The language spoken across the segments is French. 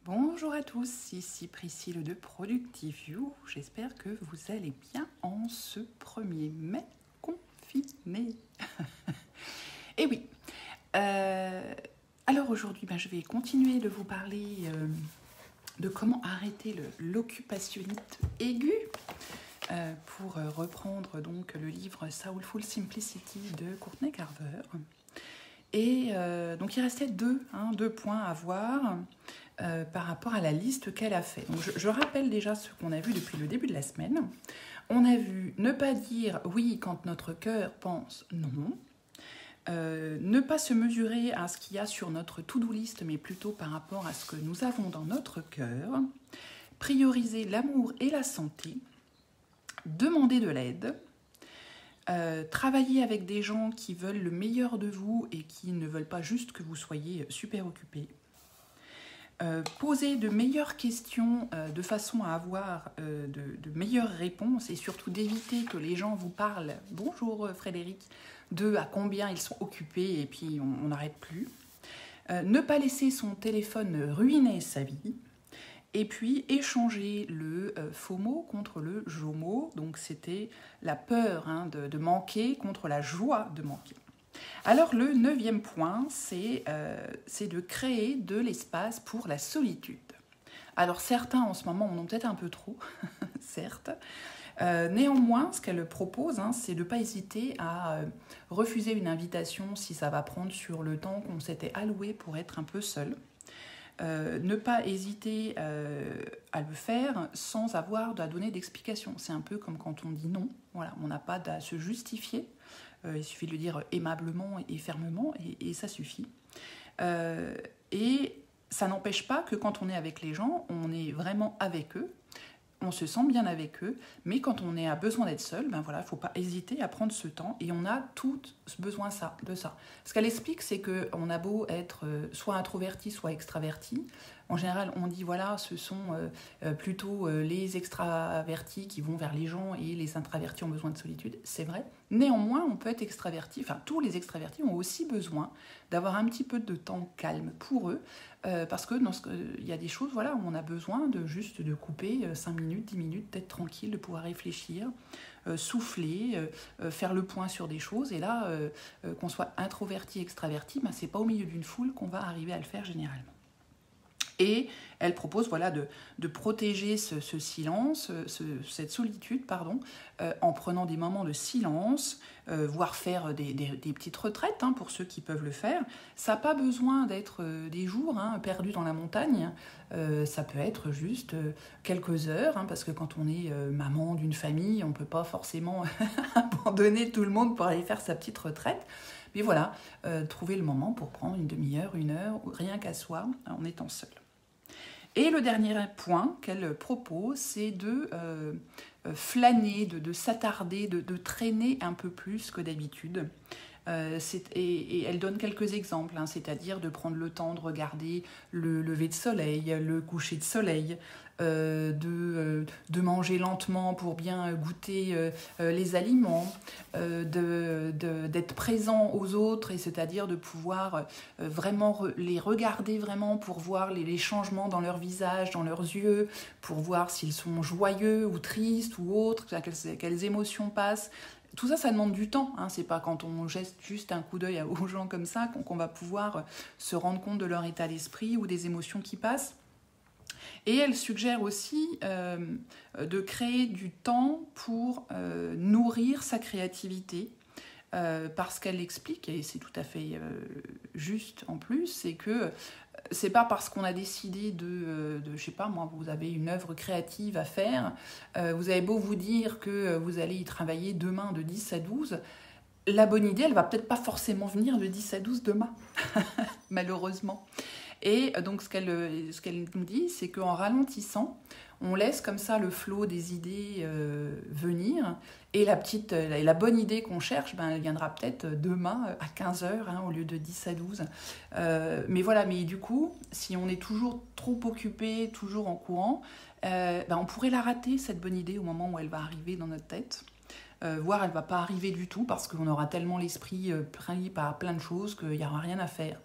Bonjour à tous, ici Priscille de Productive You. J'espère que vous allez bien en ce 1er mai confiné. Et oui, alors aujourd'hui, je vais continuer de vous parler de comment arrêter l'occupationnite aiguë pour reprendre donc le livre Soulful Simplicity de Courtney Carver. Et donc il restait deux points à voir par rapport à la liste qu'elle a fait. Donc je rappelle déjà ce qu'on a vu depuis le début de la semaine. On a vu ne pas dire oui quand notre cœur pense non. Ne pas se mesurer à ce qu'il y a sur notre to-do list, mais plutôt par rapport à ce que nous avons dans notre cœur. Prioriser l'amour et la santé. Demander de l'aide. Travailler avec des gens qui veulent le meilleur de vous et qui ne veulent pas juste que vous soyez super occupé. Poser de meilleures questions de façon à avoir de meilleures réponses et surtout d'éviter que les gens vous parlent « Bonjour Frédéric » de à combien ils sont occupés et puis on n'arrête plus. Ne pas laisser son téléphone ruiner sa vie. Et puis, échanger le FOMO contre le JOMO. Donc, c'était la peur de manquer contre la joie de manquer. Alors, le 9e point, c'est de créer de l'espace pour la solitude. Alors, certains, en ce moment, en ont peut-être un peu trop, certes. Néanmoins, ce qu'elle propose, c'est de ne pas hésiter à refuser une invitation si ça va prendre sur le temps qu'on s'était alloué pour être un peu seul. Ne pas hésiter à le faire sans avoir à donner d'explication. C'est un peu comme quand on dit non. Voilà, on n'a pas à se justifier. Il suffit de le dire aimablement et fermement et ça suffit. Et ça n'empêche pas que quand on est avec les gens, on est vraiment avec eux. On se sent bien avec eux, mais quand on a besoin d'être seul, il ne faut pas hésiter à prendre ce temps et on a tout besoin de ça. Ce qu'elle explique, c'est qu'on a beau être soit introverti, soit extraverti. En général, on dit ce sont plutôt les extravertis qui vont vers les gens et les introvertis ont besoin de solitude. C'est vrai. Néanmoins, on peut être extraverti. Enfin, tous les extravertis ont aussi besoin d'avoir un petit peu de temps calme pour eux, parce que il y a des choses où on a besoin de couper 5 minutes, 10 minutes, d'être tranquille, de pouvoir réfléchir, souffler, faire le point sur des choses. Et là, qu'on soit introverti, extraverti, c'est pas au milieu d'une foule qu'on va arriver à le faire généralement. Et elle propose de protéger ce silence, cette solitude, en prenant des moments de silence, voire faire des petites retraites pour ceux qui peuvent le faire. Ça n'a pas besoin d'être des jours perdus dans la montagne. Ça peut être juste quelques heures, parce que quand on est maman d'une famille, on ne peut pas forcément abandonner tout le monde pour aller faire sa petite retraite. Mais trouver le moment pour prendre une demi-heure, 1 heure, rien qu'à soi, en étant seul. Et le dernier point qu'elle propose, c'est de flâner, de s'attarder, de traîner un peu plus que d'habitude. Et elle donne quelques exemples, c'est-à-dire de prendre le temps de regarder le lever de soleil, le coucher de soleil, de manger lentement pour bien goûter les aliments, d'être présent aux autres, et c'est-à-dire de pouvoir vraiment les regarder vraiment pour voir les changements dans leur visage, dans leurs yeux, pour voir s'ils sont joyeux ou tristes ou autres, quelles émotions passent. Tout ça, ça demande du temps. C'est pas quand on jette juste un coup d'œil aux gens comme ça qu'on va pouvoir se rendre compte de leur état d'esprit ou des émotions qui passent. Et elle suggère aussi de créer du temps pour nourrir sa créativité. Parce qu'elle explique, et c'est tout à fait juste en plus, c'est que c'est pas parce qu'on a décidé je sais pas moi, vous avez une œuvre créative à faire, vous avez beau vous dire que vous allez y travailler demain de 10 à 12, la bonne idée, elle va peut-être pas forcément venir de 10 à 12 demain, malheureusement. Et donc ce qu'elle nous dit, c'est qu'en ralentissant, on laisse comme ça le flot des idées venir, et la bonne idée qu'on cherche, elle viendra peut-être demain à 15h au lieu de 10 à 12. Mais du coup, si on est toujours trop occupé, toujours en courant, on pourrait la rater, cette bonne idée, au moment où elle va arriver dans notre tête. voire elle ne va pas arriver du tout parce qu'on aura tellement l'esprit pris par plein de choses qu'il n'y aura rien à faire.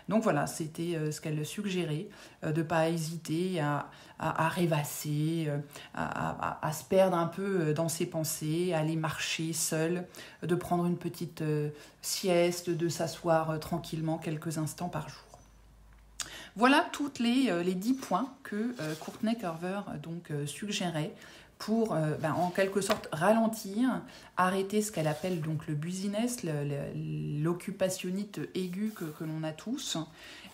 Donc voilà, c'était ce qu'elle suggérait, de ne pas hésiter à rêvasser, à se perdre un peu dans ses pensées, à aller marcher seule, de prendre une petite sieste, de s'asseoir tranquillement quelques instants par jour. Voilà toutes les 10 points que Courtney Carver suggérait pour en quelque sorte ralentir, arrêter ce qu'elle appelle donc le busyness, l'occupationnite aiguë que l'on a tous,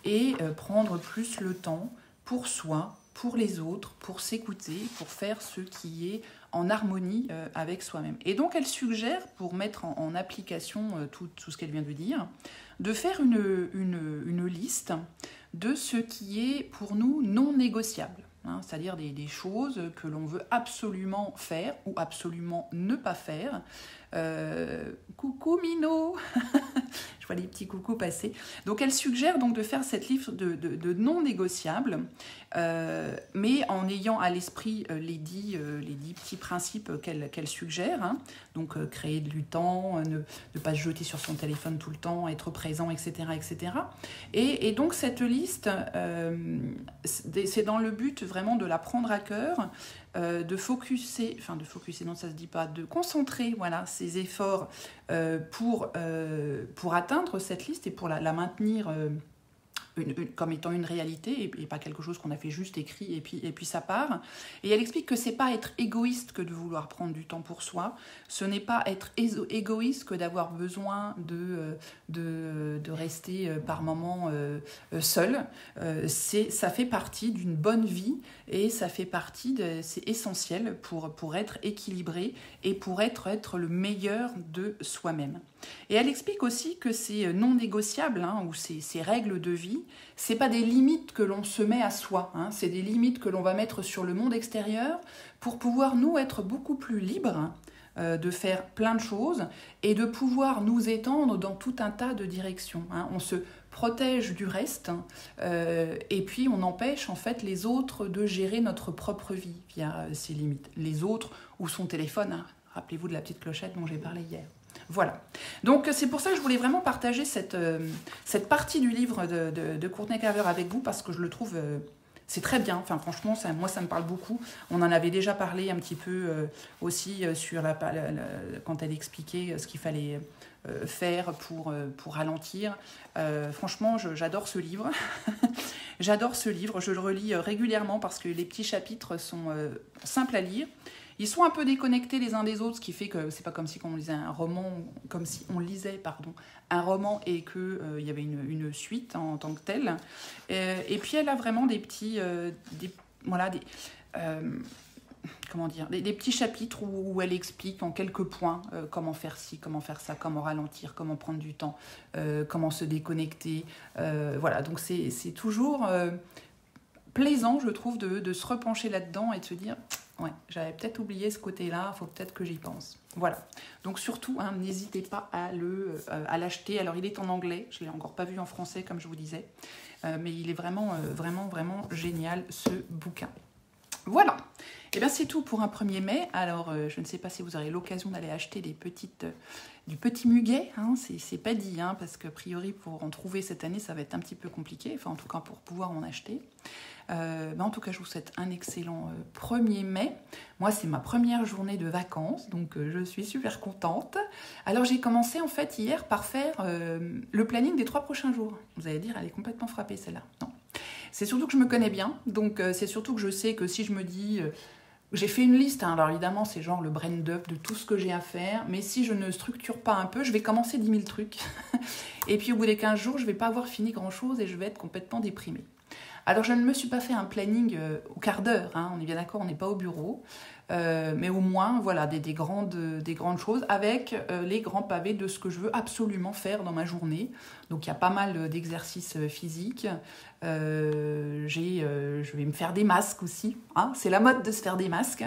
et prendre plus le temps pour soi, pour les autres, pour s'écouter, pour faire ce qui est en harmonie avec soi-même. Et donc elle suggère, pour mettre en application tout ce qu'elle vient de dire, de faire une liste de ce qui est pour nous non négociable. C'est-à-dire des choses que l'on veut absolument faire ou absolument ne pas faire. Coucou Mino. Je vois les petits coucous passer. Donc elle suggère donc de faire cette liste de non négociables, mais en ayant à l'esprit les 10 petits principes qu'elle suggère. Donc créer du temps, ne pas se jeter sur son téléphone tout le temps, être présent, etc. etc. Et donc cette liste, c'est dans le but vraiment de la prendre à cœur, de focuser, non ça se dit pas, de concentrer ses efforts pour atteindre cette liste et pour la maintenir comme étant une réalité et pas quelque chose qu'on a fait juste écrit et puis ça part. Et elle explique que c'est pas être égoïste que de vouloir prendre du temps pour soi, ce n'est pas être égoïste que d'avoir besoin de rester par moments seul. Ça fait partie d'une bonne vie et ça fait partie c'est essentiel pour être équilibré et pour être le meilleur de soi-même. Et elle explique aussi que c'est non négociable, ou ces règles de vie, c'est pas des limites que l'on se met à soi, c'est des limites que l'on va mettre sur le monde extérieur pour pouvoir nous être beaucoup plus libres de faire plein de choses et de pouvoir nous étendre dans tout un tas de directions. On se protège du reste et puis on empêche en fait les autres de gérer notre propre vie via ces limites. Les autres ou son téléphone, rappelez-vous de la petite clochette dont j'ai parlé hier. Voilà. Donc c'est pour ça que je voulais vraiment partager cette partie du livre de Courtney Carver avec vous parce que je le trouve c'est très bien. Enfin franchement moi ça me parle beaucoup. On en avait déjà parlé un petit peu aussi sur quand elle expliquait ce qu'il fallait faire pour ralentir. Franchement j'adore ce livre. J'adore ce livre. Je le relis régulièrement parce que les petits chapitres sont simples à lire. Ils sont un peu déconnectés les uns des autres, ce qui fait que c'est pas comme si on lisait un roman, comme si on lisait un roman et qu'il y avait une suite en tant que telle. Et puis elle a vraiment des petits, des petits chapitres où elle explique en quelques points comment faire ci, comment faire ça, comment ralentir, comment prendre du temps, comment se déconnecter. Donc c'est toujours plaisant, je trouve, de se repencher là-dedans et de se dire... Ouais, j'avais peut-être oublié ce côté-là, il faut peut-être que j'y pense. Voilà. Donc surtout, n'hésitez pas à l'acheter. Alors il est en anglais, je ne l'ai encore pas vu en français comme je vous disais, mais il est vraiment, vraiment, vraiment génial ce bouquin. Voilà. Et bien c'est tout pour un 1er mai. Alors je ne sais pas si vous aurez l'occasion d'aller acheter du petit muguet, c'est pas dit, parce qu'a priori pour en trouver cette année ça va être un petit peu compliqué, enfin en tout cas pour pouvoir en acheter. En tout cas, je vous souhaite un excellent 1er mai. Moi, c'est ma première journée de vacances, donc je suis super contente. Alors, j'ai commencé en fait hier par faire le planning des 3 prochains jours. Vous allez dire, elle est complètement frappée celle-là. Non. C'est surtout que je me connais bien, donc c'est surtout que je sais que si je me dis... j'ai fait une liste, alors évidemment, c'est genre le brain dump de tout ce que j'ai à faire, mais si je ne structure pas un peu, je vais commencer 10 000 trucs. Et puis, au bout des 15 jours, je ne vais pas avoir fini grand-chose et je vais être complètement déprimée. Alors, je ne me suis pas fait un planning au quart d'heure, on est bien d'accord, on n'est pas au bureau, mais au moins, voilà, des grandes choses avec les grands pavés de ce que je veux absolument faire dans ma journée. Donc, il y a pas mal d'exercices physiques. Je vais me faire des masques aussi, c'est la mode de se faire des masques.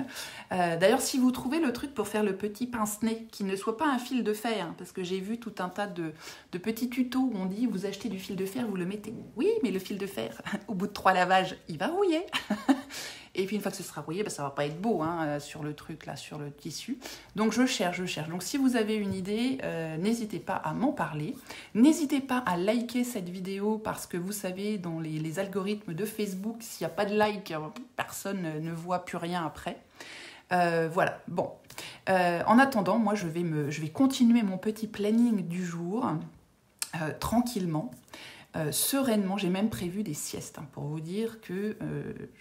D'ailleurs, si vous trouvez le truc pour faire le petit pince-nez, qui ne soit pas un fil de fer, parce que j'ai vu tout un tas de petits tutos où on dit vous achetez du fil de fer, vous le mettez. Oui, mais le fil de fer, au bout de 3 lavages, il va rouiller. Et puis une fois que ce sera rouillé, ça va pas être beau hein, sur le truc, là, sur le tissu. Donc je cherche. Donc si vous avez une idée, n'hésitez pas à m'en parler. N'hésitez pas à liker cette vidéo parce que vous savez, dans les algorithmes de Facebook, s'il n'y a pas de like, personne ne voit plus rien après. Voilà, bon. En attendant, moi, je vais continuer mon petit planning du jour, tranquillement, sereinement. J'ai même prévu des siestes, hein, pour vous dire que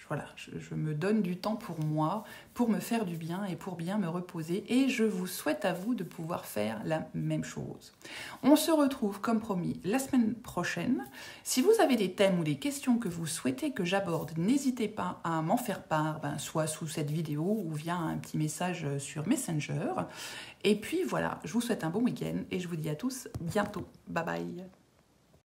voilà, je me donne du temps pour moi, pour me faire du bien et pour bien me reposer. Et je vous souhaite à vous de pouvoir faire la même chose. On se retrouve, comme promis, la semaine prochaine. Si vous avez des thèmes ou des questions que vous souhaitez que j'aborde, n'hésitez pas à m'en faire part, soit sous cette vidéo ou via un petit message sur Messenger. Et puis voilà, je vous souhaite un bon week-end et je vous dis à tous bientôt. Bye bye.